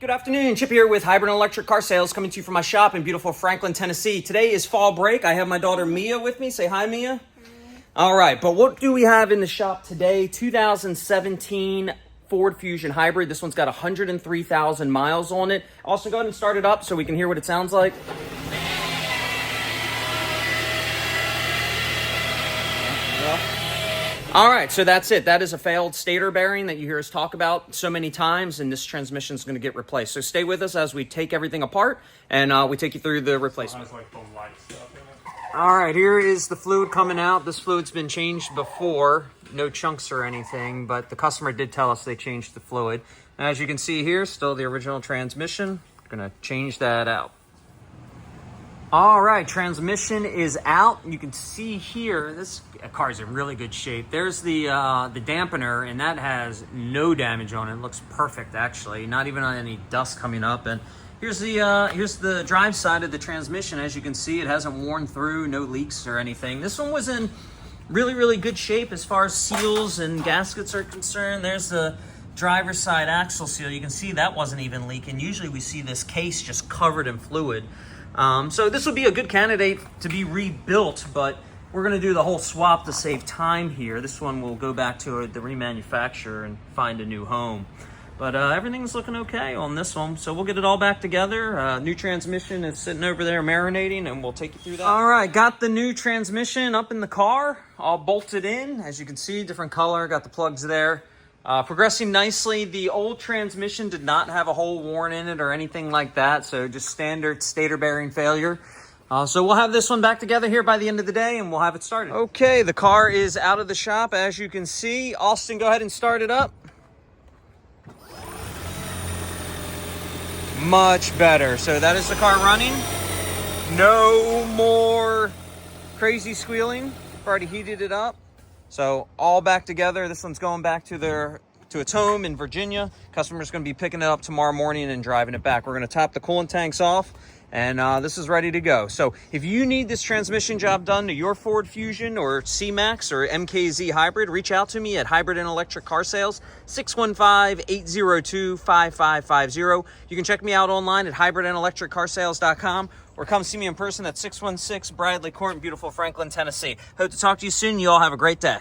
Good afternoon, Chip here with Hybrid and Electric Car Sales, coming to you from my shop in beautiful Franklin, Tennessee. Today is fall break. I have my daughter Mia with me. Say hi, Mia. All right, but what do we have in the shop today? 2017 Ford Fusion Hybrid. This one's got 103,000 miles on it. Also, go ahead and start it up so we can hear what it sounds like. All right, so that's it. That is a failed stator bearing that you hear us talk about so many times, and this transmission is going to get replaced. So stay with us as we take everything apart, and we take you through the replacement. All right, here is the fluid coming out. This fluid's been changed before. No chunks or anything, but the customer did tell us they changed the fluid. And as you can see here, still the original transmission. Going to change that out. All right, transmission is out. You can see here, this car is in really good shape. There's the dampener, and that has no damage on it. It looks perfect, actually. Not even on any dust coming up. And here's the drive side of the transmission. As you can see, it hasn't worn through, no leaks or anything. This one was in really, really good shape as far as seals and gaskets are concerned. There's the driver's side axle seal. You can see that wasn't even leaking. Usually we see this case just covered in fluid. So this would be a good candidate to be rebuilt, but we're going to do the whole swap to save time here. This one will go back to the remanufacturer and find a new home. But everything's looking okay on this one, so we'll get it all back together. New transmission is sitting over there marinating, and we'll take you through that. All right, got the new transmission up in the car, all bolted in. As you can see, different color, got the plugs there. Progressing nicely. The old transmission did not have a hole worn in it or anything like that, so just standard stator bearing failure. So we'll have this one back together here by the end of the day, and we'll have it started. Okay, the car is out of the shop, as you can see. Austin, go ahead and start it up. Much better. So that is the car running. No more crazy squealing. I've already heated it up. So all back together. This one's going back to its home in Virginia. Customer's going to be picking it up tomorrow morning and driving it back. We're going to top the coolant tanks off, and this is ready to go. So if you need this transmission job done to your Ford Fusion or C-Max or MKZ Hybrid, reach out to me at Hybrid and Electric Car Sales, 615-802-5550. You can check me out online at hybridandelectriccarsales.com or come see me in person at 616 Bradley Court in beautiful Franklin, Tennessee. Hope to talk to you soon. You all have a great day.